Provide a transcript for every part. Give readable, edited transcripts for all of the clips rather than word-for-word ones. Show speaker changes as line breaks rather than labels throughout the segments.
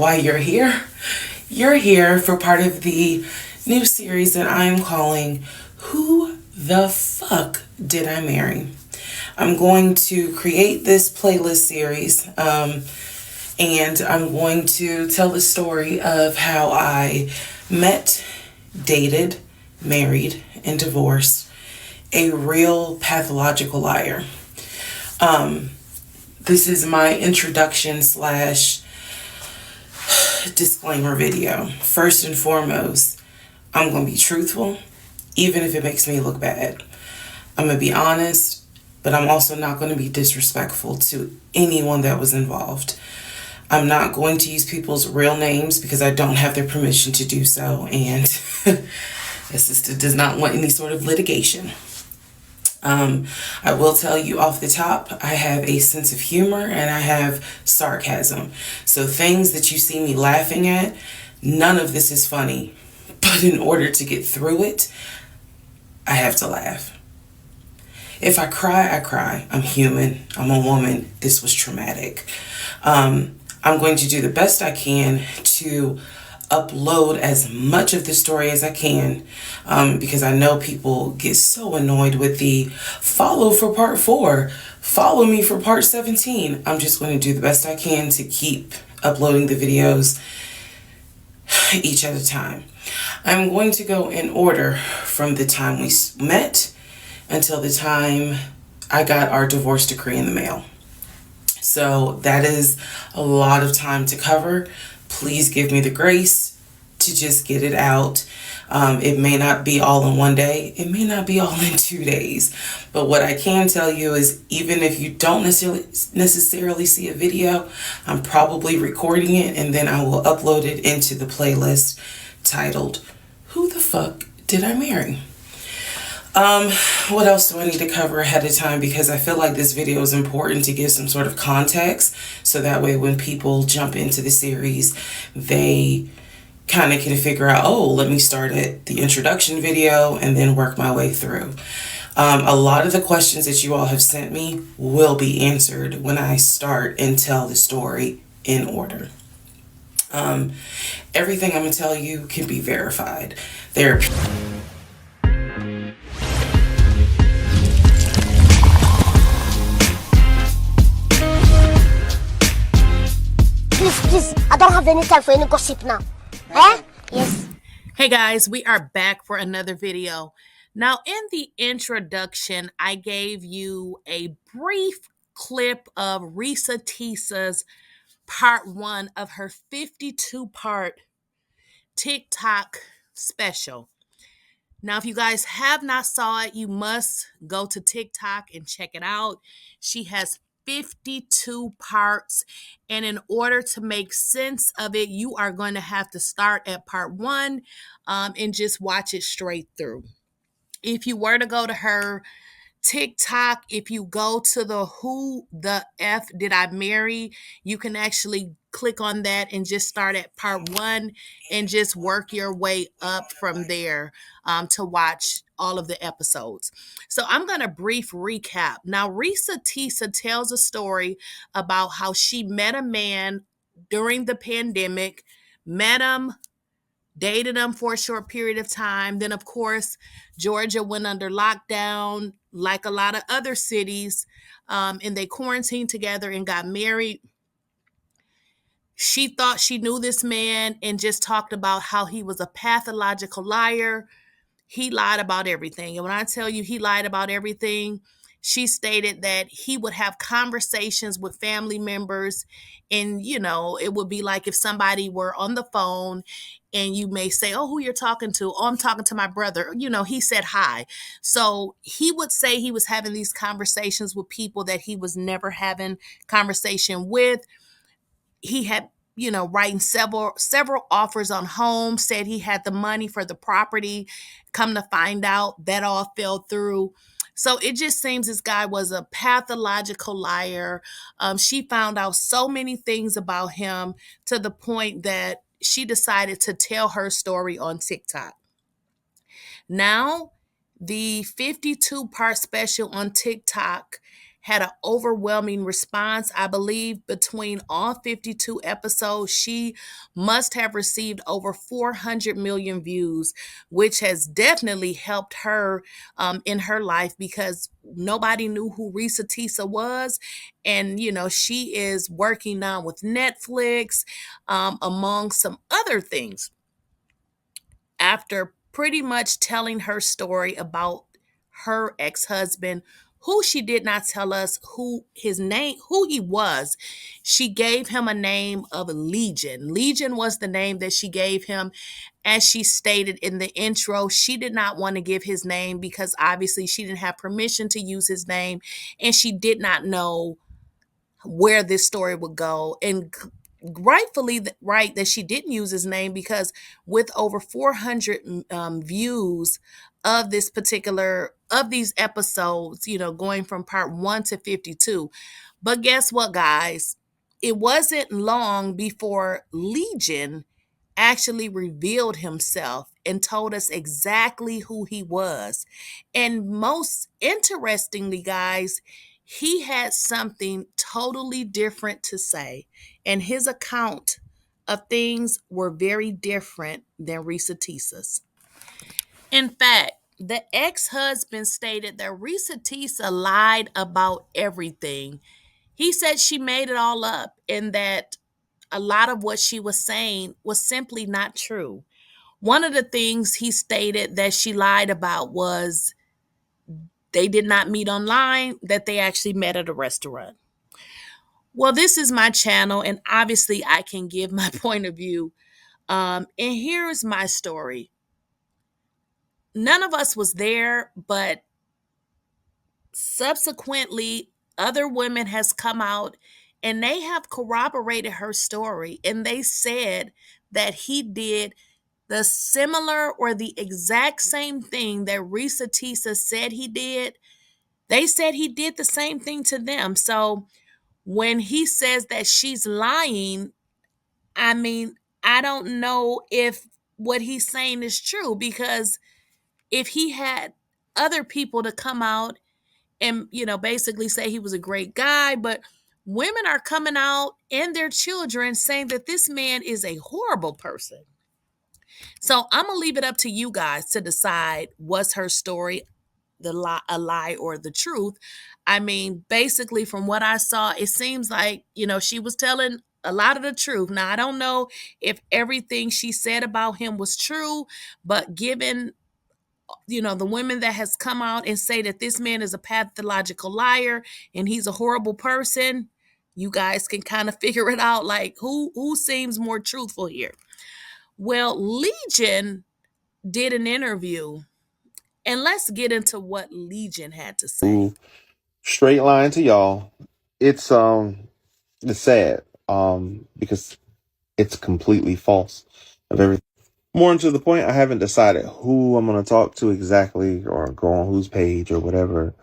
Why you're here for part of the new series that I'm calling Who the Fuck Did I Marry? I'm going to create this playlist series and I'm going to tell the story of how I met, dated, married, and divorced a real pathological liar. This is my introduction slash disclaimer video. First and foremost, I'm going to be truthful, even if it makes me look bad. I'm going to be honest, but I'm also not going to be disrespectful to anyone that was involved. I'm not going to use people's real names because I don't have their permission to do so, and the sister does not want any sort of litigation. I will tell you off the top, I have a sense of humor and I have sarcasm. So things that you see me laughing at, none of this is funny. But in order to get through it, I have to laugh. If I cry, I cry. I'm human. I'm a woman. This was traumatic. I'm going to do the best I can to upload as much of the story as I can because I know people get so annoyed with the follow for part 4, follow me for part 17. I'm just going to do the best I can to keep uploading the videos each at a time. I'm going to go in order from the time we met until the time I got our divorce decree in the mail. So that is a lot of time to cover. Please give me the grace to just get it out. It may not be all in one day. It may not be all in 2 days. But what I can tell you is even if you don't necessarily see a video, I'm probably recording it and then I will upload it into the playlist titled, Who the Fuck Did I Marry? What else do I need to cover ahead of time? Because I feel like this video is important to give some sort of context. So that way when people jump into the series, they kind of can figure out, oh, let me start at the introduction video and then work my way through. A lot of the questions that you all have sent me will be answered when I start and tell the story in order. Everything I'm going to tell you can be verified.
Please, I don't have any time for any gossip now. Eh? Yes.
Hey guys, we are back for another video. Now, in the introduction, I gave you a brief clip of Reesateesa's part 1 of her 52-part TikTok special. Now, if you guys have not saw it, you must go to TikTok and check it out. She has 52 parts, and in order to make sense of it, you are going to have to start at part 1 and just watch it straight through. If you were to go to her TikTok, if you go to the Who the F Did I Marry, you can actually click on that and just start at part 1 and just work your way up from there to watch all of the episodes. So I'm going to brief recap. Now, Reesateesa tells a story about how she met a man during the pandemic, met him, dated him for a short period of time. Then, of course, Georgia went under lockdown like a lot of other cities, and they quarantined together and got married. She thought she knew this man and just talked about how he was a pathological liar. He lied about everything. And when I tell you he lied about everything, she stated that he would have conversations with family members. And, it would be like if somebody were on the phone and you may say, oh, who you're talking to? Oh, I'm talking to my brother. He said hi. So he would say he was having these conversations with people that he was never having conversation with. He had, writing several offers on homes, said he had the money for the property. Come to find out, that all fell through. So it just seems this guy was a pathological liar. She found out so many things about him to the point that she decided to tell her story on TikTok. Now, the 52-part special on TikTok had an overwhelming response. I believe between all 52 episodes, she must have received over 400 million views, which has definitely helped her in her life, because nobody knew who Reesateesa was. And, she is working now with Netflix, among some other things, after pretty much telling her story about her ex-husband, who she did not tell us who he was. She gave him a name of Legion. Legion was the name that she gave him. As she stated in the intro, she did not want to give his name because obviously she didn't have permission to use his name, and she did not know where this story would go. And rightfully right that she didn't use his name, because with over 400 views of these episodes, going from part 1 to 52. But guess what, guys? It wasn't long before Legion actually revealed himself and told us exactly who he was. And most interestingly, guys, he had something totally different to say, and his account of things were very different than Reesateesa's. In fact, the ex-husband stated that Reesateesa lied about everything. He said she made it all up, and that a lot of what she was saying was simply not true. One of the things he stated that she lied about was they did not meet online, that they actually met at a restaurant. Well, this is my channel, and obviously I can give my point of view. And here's my story. None of us was there, but subsequently other women has come out and they have corroborated her story, and they said that he did the similar or the exact same thing that Reesateesa said he did. They said he did the same thing to them. So when he says that she's lying, I mean, I don't know if what he's saying is true, because if he had other people to come out and, basically say he was a great guy, but women are coming out and their children saying that this man is a horrible person. So I'm going to leave it up to you guys to decide, was her story a lie or the truth. I mean, basically from what I saw, it seems like, she was telling a lot of the truth. Now, I don't know if everything she said about him was true, but given, the women that has come out and say that this man is a pathological liar and he's a horrible person, you guys can kind of figure it out, like who seems more truthful here. Well, Legion did an interview, and let's get into what Legion had to say.
Straight line to y'all. It's sad because it's completely false of everything. More to the point, I haven't decided who I'm gonna talk to exactly or go on whose page or whatever.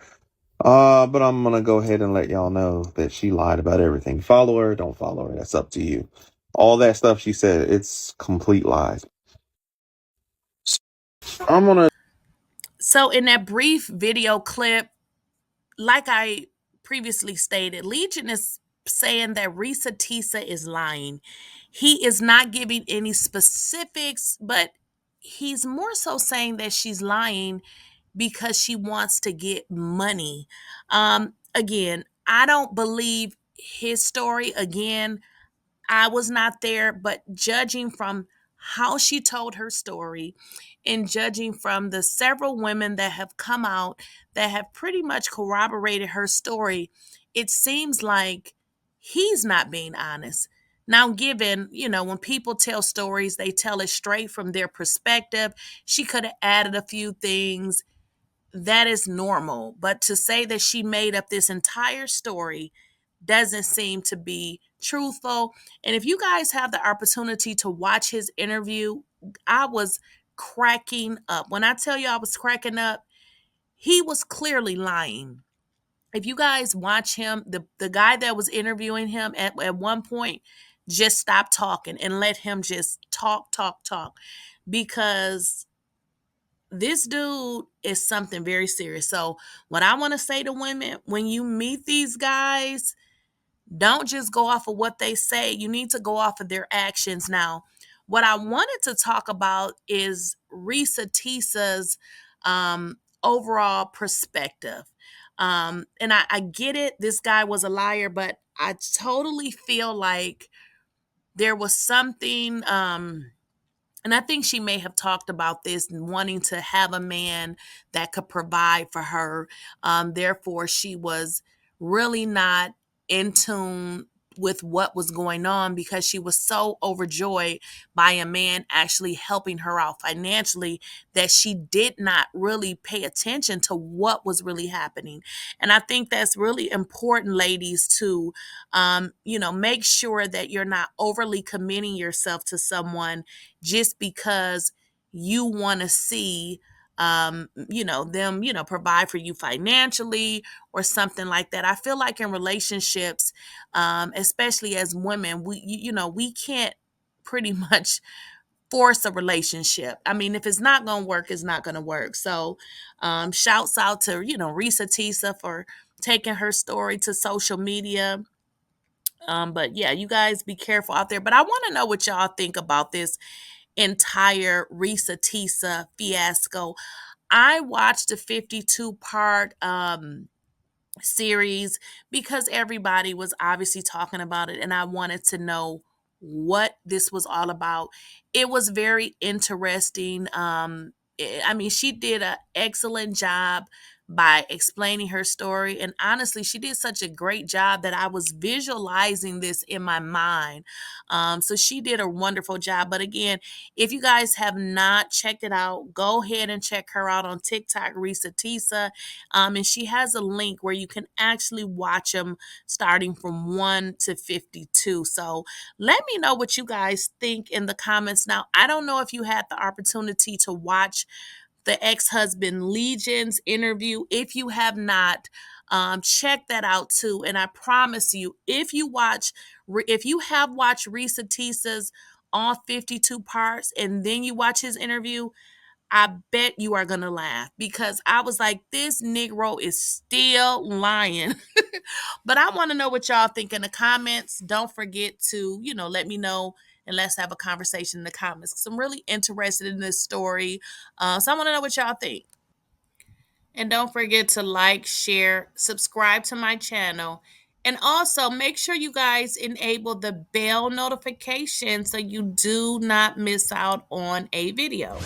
But I'm gonna go ahead and let y'all know that she lied about everything. Follow her, don't follow her, that's up to you. All that stuff she said, it's complete lies.
So in that brief video clip, like I previously stated, Legion is saying that Reesateesa is lying. He is not giving any specifics, but he's more so saying that she's lying because she wants to get money. Again, I don't believe his story. Again, I was not there, but judging from how she told her story and judging from the several women that have come out that have pretty much corroborated her story, it seems like he's not being honest. Now, given, when people tell stories, they tell it straight from their perspective. She could have added a few things. That is normal. But to say that she made up this entire story doesn't seem to be truthful. And if you guys have the opportunity to watch his interview, I was cracking up. When I tell you I was cracking up, he was clearly lying. If you guys watch him, the guy that was interviewing him at one point just stopped talking and let him just talk, because this dude is something very serious. So what I want to say to women, when you meet these guys, don't just go off of what they say. You need to go off of their actions. Now, what I wanted to talk about is Reesateesa's overall perspective. And I get it. This guy was a liar, but I totally feel like there was something, and I think she may have talked about this, wanting to have a man that could provide for her. Therefore, she was really not in tune with what was going on because she was so overjoyed by a man actually helping her out financially that she did not really pay attention to what was really happening. And I think that's really important, ladies, to make sure that you're not overly committing yourself to someone just because you want to see them provide for you financially or something like that. I feel like in relationships, especially as women, we can't pretty much force a relationship. I mean, if it's not gonna work, it's not gonna work. So shouts out to Reesateesa for taking her story to social media. But yeah, you guys be careful out there. But I want to know what y'all think about this entire Reesateesa fiasco. I watched a 52-part series because everybody was obviously talking about it, and I wanted to know what this was all about. It was very interesting. I mean, she did an excellent job by explaining her story, and honestly, she did such a great job that I was visualizing this in my mind. So she did a wonderful job. But again, if you guys have not checked it out, go ahead and check her out on TikTok, Reesateesa. And she has a link where you can actually watch them starting from 1 to 52. So let me know what you guys think in the comments. Now, I don't know if you had the opportunity to watch the ex-husband Legion's interview. If you have not, check that out too. And I promise you, if you have watched Reesateesa's all 52 parts and then you watch his interview, I bet you are going to laugh because I was like, this Negro is still lying. But I want to know what y'all think in the comments. Don't forget to, let me know and let's have a conversation in the comments because I'm really interested in this story. So I want to know what y'all think. And don't forget to like, share, subscribe to my channel. And also make sure you guys enable the bell notification so you do not miss out on a video.